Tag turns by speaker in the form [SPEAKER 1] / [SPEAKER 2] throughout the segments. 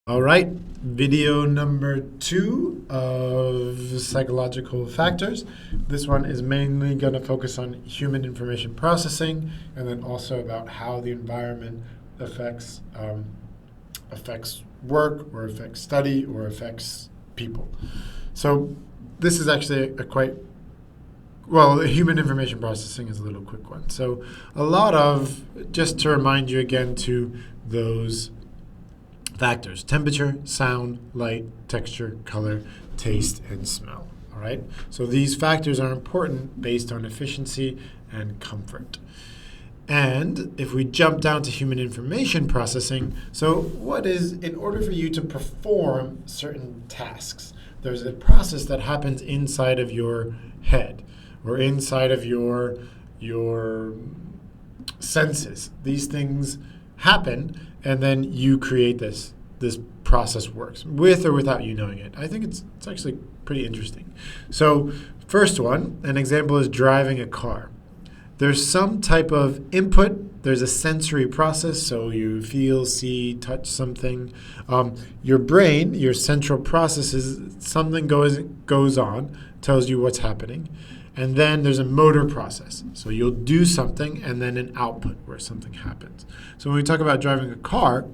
[SPEAKER 1] All right, video number 2 of psychological factors. This one is mainly going to focus on human information processing and then also about how the environment affects work or affects study or affects people. So this is actually the human information processing is a little quick one. So just to remind you again to those factors: temperature, sound, light, texture, color, taste, and smell. All right? So these factors are important based on efficiency and comfort. And if we jump down to human information processing, in order for you to perform certain tasks, there's a process that happens inside of your head or inside of your senses. These things happen, and then you create this process works with or without you knowing it. I think it's actually pretty interesting. So first one, an example is driving a car. There's some type of input. There's a sensory process, so you feel, see, touch something. Your brain, your central processes, something goes on, tells you what's happening. And then there's a motor process. So you'll do something and then an output where something happens. So when we talk about driving a car,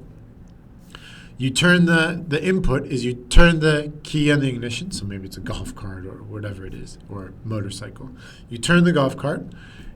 [SPEAKER 1] you turn the input is you turn the key on the ignition. So maybe it's a golf cart or whatever it is, or a motorcycle. You turn the golf cart.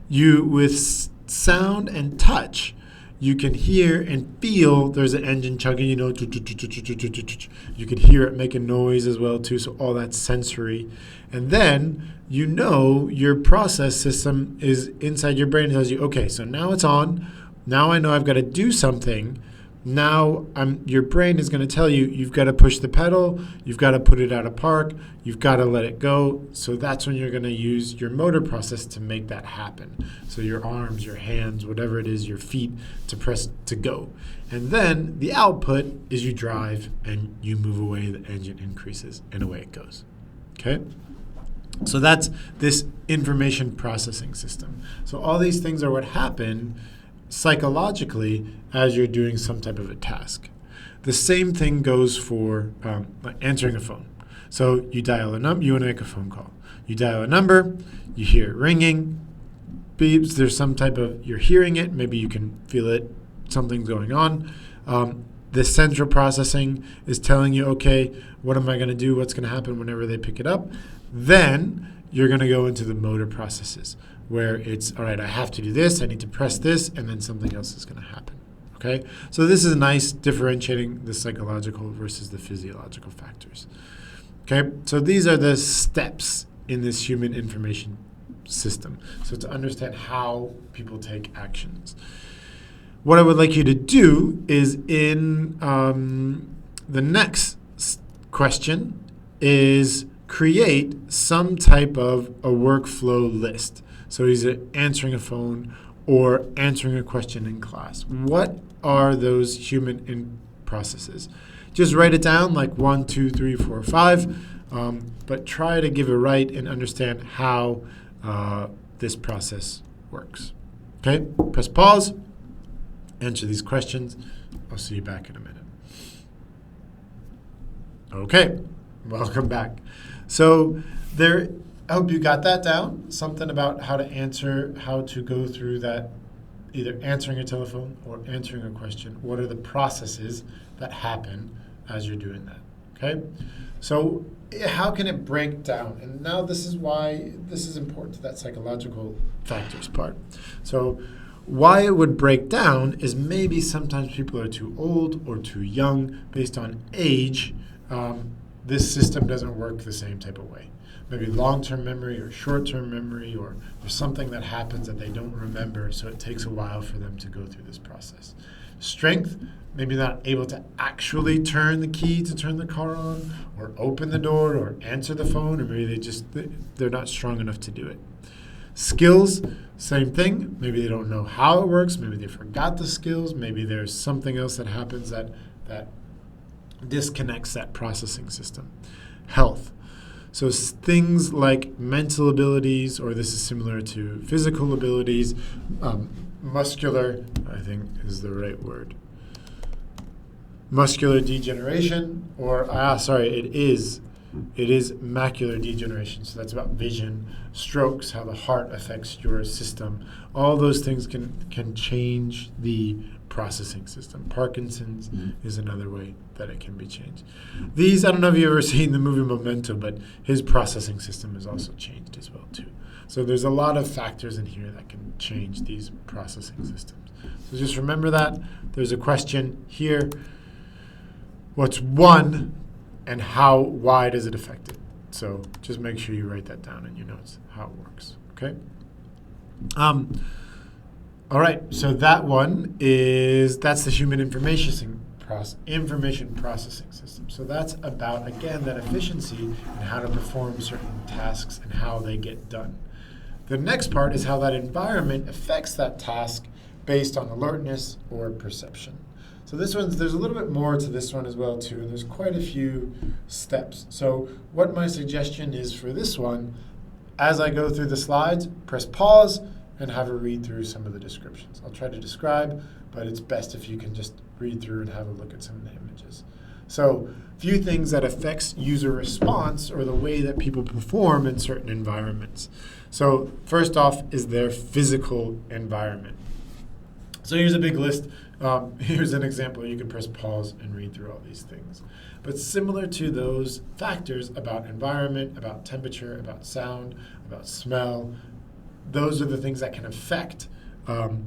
[SPEAKER 1] With sound and touch, you can hear and feel there's an engine chugging, you can hear it make a noise as well too, so all that's sensory. And then your process system is inside your brain. It tells you, okay, so now it's on. Now I know I've got to do something. Now your brain is going to tell you, you've got to push the pedal, you've got to put it out of park, you've got to let it go. So that's when you're going to use your motor process to make that happen. So your arms, your hands, whatever it is, your feet to press to go. And then the output is you drive and you move away, the engine increases, and away it goes. Okay? So that's this information processing system. So all these things are what happen psychologically as you're doing some type of a task. The same thing goes for answering a phone. So you dial a number, you want to make a phone call. You dial a number, you hear it ringing, beeps, there's some type of, you're hearing it, maybe you can feel it, something's going on. The central processing is telling you, okay, what am I going to do? What's going to happen whenever they pick it up? Then you're going to go into the motor processes, where it's, all right, I have to do this, I need to press this, and then something else is going to happen. Okay? So this is nice differentiating the psychological versus the physiological factors. Okay? So these are the steps in this human information system. So to understand how people take actions. What I would like you to do is in the next question is create some type of a workflow list. So either answering a phone or answering a question in class. What are those human processes? Just write it down like 1, 2, 3, 4, 5, but try to give it right and understand how this process works. Okay, press pause, answer these questions. I'll see you back in a minute. Okay, welcome back. So I hope you got that down, something about how to go through that, either answering a telephone or answering a question. What are the processes that happen as you're doing that, okay? So how can it break down? And now this is why this is important to that psychological factors part. So why it would break down is maybe sometimes people are too old or too young based on age. This system doesn't work the same type of way. Maybe long-term memory or short-term memory, or there's something that happens that they don't remember, so it takes a while for them to go through this process. Strength, maybe not able to actually turn the key to turn the car on, or open the door, or answer the phone, or maybe they're not strong enough to do it. Skills, same thing. Maybe they don't know how it works, maybe they forgot the skills, maybe there's something else that happens that disconnects that processing system. Health. So things like mental abilities, or this is similar to physical abilities, muscular, I think is the right word. muscular degeneration, or it is macular degeneration. So that's about vision, strokes, how the heart affects your system. All those things can change the processing system. Parkinson's is another way that it can be changed. These, I don't know if you've ever seen the movie Memento, but his processing system is also changed as well too. So there's a lot of factors in here that can change these processing systems. So just remember that. There's a question here. What's one and why does it affect it? So just make sure you write that down in your notes, how it works, okay? All right, so that's the human information processing system. So that's about, again, that efficiency and how to perform certain tasks and how they get done. The next part is how that environment affects that task based on alertness or perception. So there's a little bit more to this one as well too, and there's quite a few steps. So what my suggestion is for this one, as I go through the slides, press pause and have a read through some of the descriptions. I'll try to describe, but it's best if you can just read through and have a look at some of the images. So a few things that affects user response or the way that people perform in certain environments. So first off is their physical environment. So here's a big list. Here's an example. You can press pause and read through all these things. But similar to those factors about environment, about temperature, about sound, about smell, those are the things that can affect an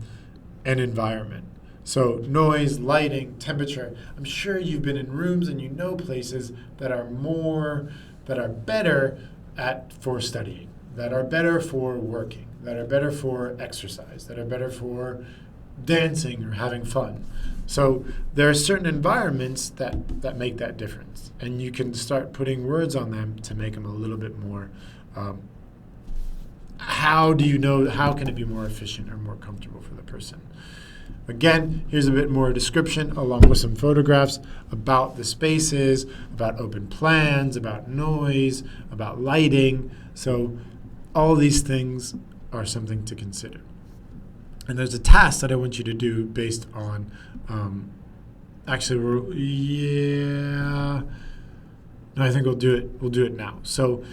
[SPEAKER 1] environment. So noise, lighting, temperature. I'm sure you've been in rooms and you know places that are better for studying, that are better for working, that are better for exercise, that are better for dancing or having fun. So there are certain environments that make that difference, and you can start putting words on them to make them a little bit more how can it be more efficient or more comfortable for the person. Again, here's a bit more description along with some photographs about the spaces, about open plans, about noise, about lighting. So all these things are something to consider. And there's a task that I want you to do based on, I think we'll do it now. So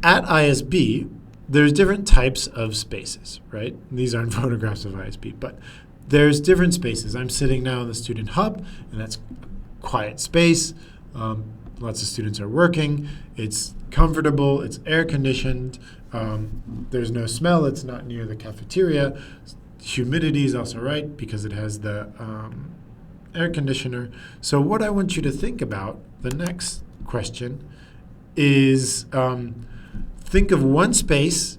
[SPEAKER 1] at ISB, there's different types of spaces, right? These aren't photographs of ISB, but there's different spaces. I'm sitting now in the student hub, and that's quiet space. Lots of students are working. It's comfortable. It's air conditioned. There's no smell. It's not near the cafeteria. Humidity is also right because it has the air conditioner. So what I want you to think about, the next question, is think of one space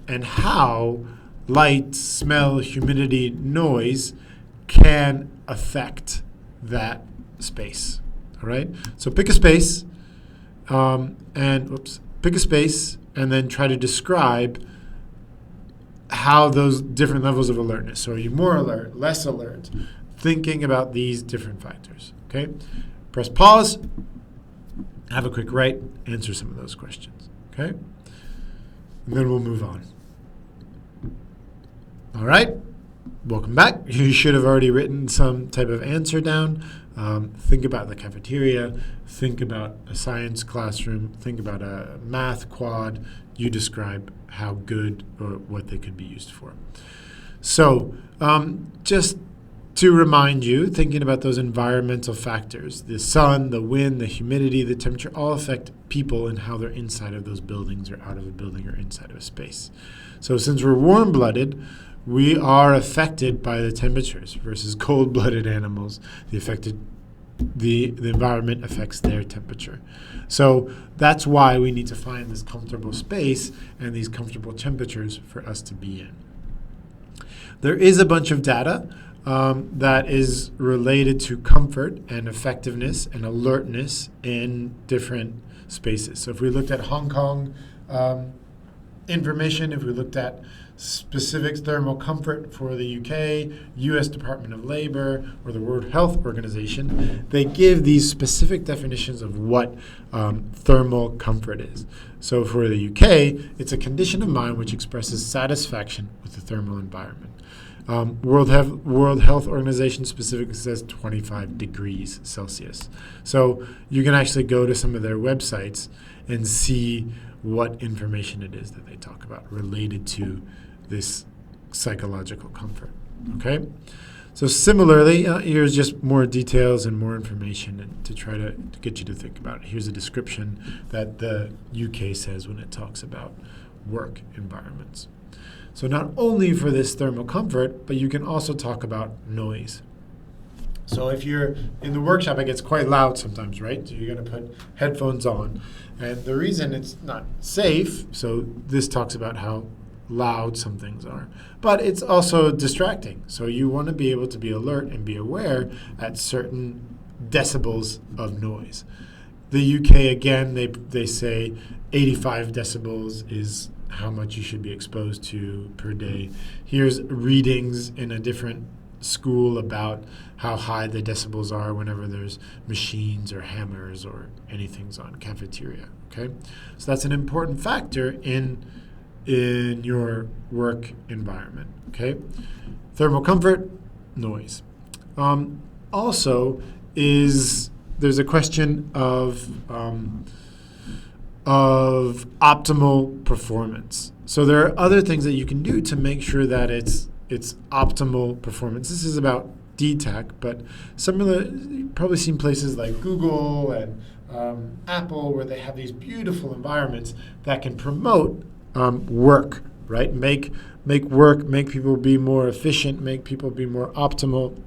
[SPEAKER 1] and how light, smell, humidity, noise can affect that space. All right? So pick a space pick a space and then try to describe how those different levels of alertness. So are you more alert, less alert? Thinking about these different factors. Okay? Press pause, have a quick write, answer some of those questions. Okay? And then we'll move on. All right, welcome back. You should have already written some type of answer down. Think about the cafeteria. Think about a science classroom. Think about a math quad. You describe how good or what they could be used for. So just to remind you, thinking about those environmental factors, the sun, the wind, the humidity, the temperature, all affect people and how they're inside of those buildings or out of a building or inside of a space. So since we're warm-blooded, we are affected by the temperatures versus cold-blooded animals. The environment affects their temperature. So that's why we need to find this comfortable space and these comfortable temperatures for us to be in. There is a bunch of data that is related to comfort and effectiveness and alertness in different spaces. So if we looked at Hong Kong information, if we looked at specific thermal comfort for the UK, US Department of Labor, or the World Health Organization, they give these specific definitions of what thermal comfort is. So for the UK, it's a condition of mind which expresses satisfaction with the thermal environment. World Health Organization specifically says 25 degrees Celsius. So you can actually go to some of their websites and see what information it is that they talk about related to this psychological comfort. Okay? So similarly, here's just more details and more information to try to get you to think about it. Here's a description that the UK says when it talks about work environments. So not only for this thermal comfort, but you can also talk about noise. So if you're in the workshop, it gets quite loud sometimes, right? So you're going to put headphones on. And the reason it's not safe, so this talks about how loud some things are, but it's also distracting. So you want to be able to be alert and be aware at certain decibels of noise. The UK, again, they say 85 decibels is how much you should be exposed to per day. Here's readings in a different school about how high the decibels are whenever there's machines or hammers or anything's on cafeteria. Okay, so that's an important factor in your work environment. Okay, thermal comfort, noise. Also, there's a question of optimal performance. So there are other things that you can do to make sure that it's optimal performance. This is about DTAC, but you've probably seen places like Google and Apple where they have these beautiful environments that can promote work, right? Make people be more efficient, make people be more optimal.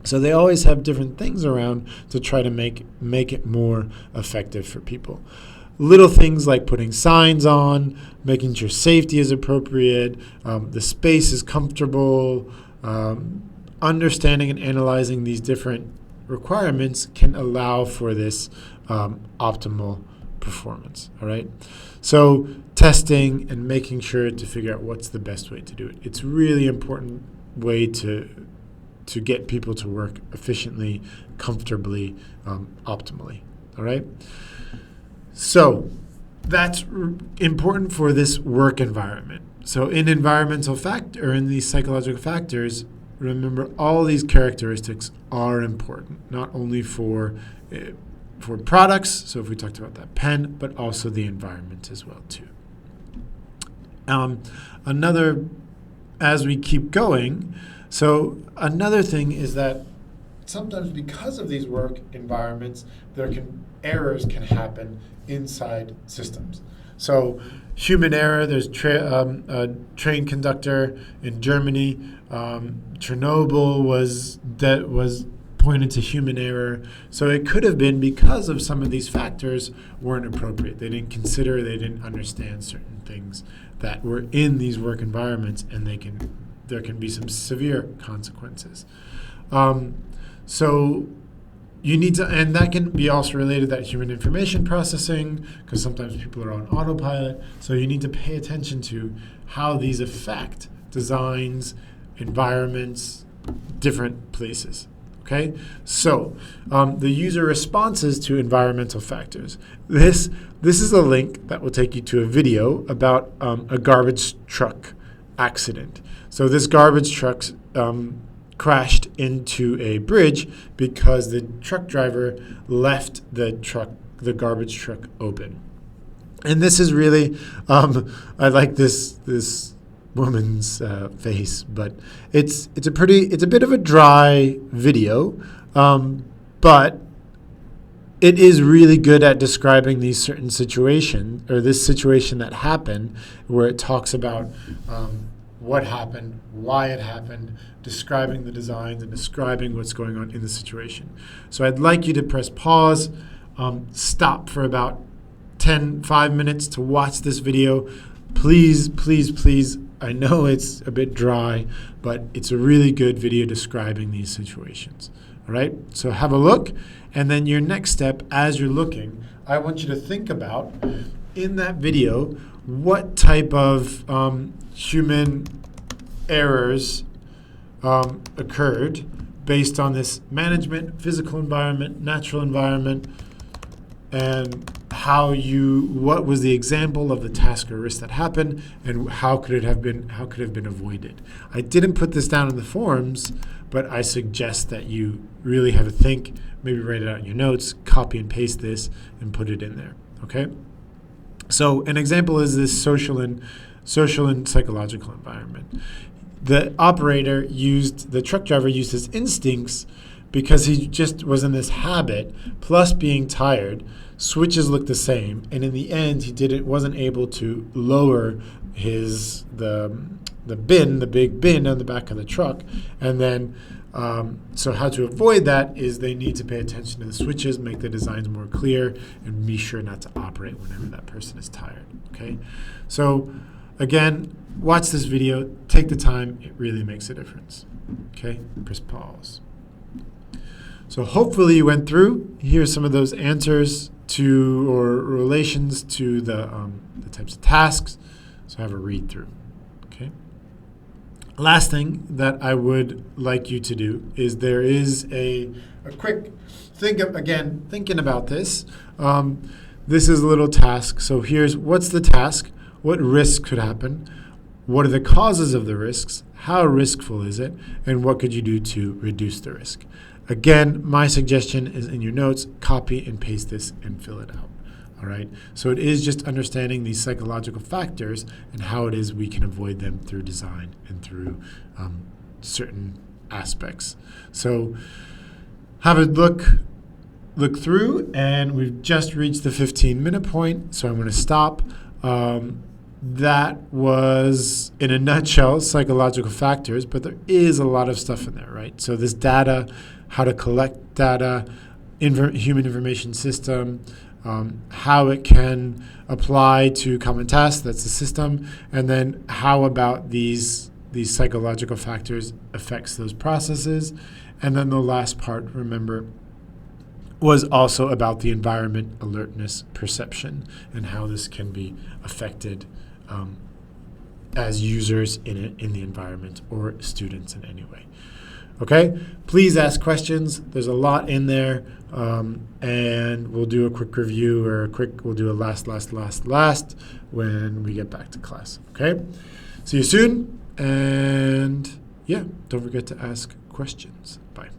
[SPEAKER 1] So they always have different things around to try to make it more effective for people. Little things like putting signs on, making sure safety is appropriate, the space is comfortable, understanding and analyzing these different requirements can allow for this optimal performance. All right. So testing and making sure to figure out what's the best way to do it. It's really important way to get people to work efficiently, comfortably, optimally. All right. So that's important for this work environment. So in in these psychological factors, remember all these characteristics are important, not only for products, so if we talked about that pen, but also the environment as well too. As we keep going, so another thing is that sometimes because of these work environments, errors can happen inside systems. So human error, there's a train conductor in Germany. Chernobyl was pointed to human error. So it could have been because of some of these factors weren't appropriate. They didn't understand certain things that were in these work environments, and there can be some severe consequences. So you need to, and that can be also related to that human information processing, because sometimes people are on autopilot. So you need to pay attention to how these affect designs, environments, different places. Okay, so the user responses to environmental factors. This is a link that will take you to a video about a garbage truck accident. So this garbage truck crashed into a bridge because the truck driver left the garbage truck open. And this is really, I like this woman's face, but it's a bit of a dry video, but it is really good at describing these certain situations, or this situation that happened, where it talks about what happened, why it happened, describing the designs and describing what's going on in the situation. So I'd like you to press pause, stop for about 5 minutes to watch this video. Please, please, please. I know it's a bit dry, but it's a really good video describing these situations. All right, so have a look, and then your next step as you're looking, I want you to think about, in that video, what type of human errors occurred based on this management, physical environment, natural environment, and what was the example of the task or risk that happened, and how could it have been avoided. I didn't put this down in the forms, but I suggest that you really have a think, maybe write it out in your notes, copy and paste this, and put it in there, okay? So an example is this social and psychological environment. The truck driver used his instincts because he just was in this habit, plus being tired. Switches looked the same, and in the end, he wasn't able to lower the big bin on the back of the truck. And then, so how to avoid that is they need to pay attention to the switches, make the designs more clear, and be sure not to operate whenever that person is tired. Okay, so again, watch this video, take the time, it really makes a difference. Okay, press pause. So hopefully you went through. Here's some of those answers or relations to the types of tasks. So have a read through. Okay. Last thing that I would like you to do is there is a quick thinking about this. This is a little task. So what's the task? What risks could happen? What are the causes of the risks? How riskful is it? And what could you do to reduce the risk? Again, my suggestion is in your notes, copy and paste this and fill it out. All right. So it is just understanding these psychological factors and how it is we can avoid them through design and through certain aspects. So have a look through, and we've just reached the 15-minute point. So I'm going to stop. That was, in a nutshell, psychological factors, but there is a lot of stuff in there, right? So this data, how to collect data, human information system, how it can apply to common tasks, that's the system, and then how about these psychological factors affects those processes. And then the last part, remember, was also about the environment, alertness, perception, and how this can be affected as users in the environment or students in any way. Okay, please ask questions. There's a lot in there, and we'll do a quick review we'll do a last when we get back to class. Okay, see you soon, and yeah, don't forget to ask questions. Bye.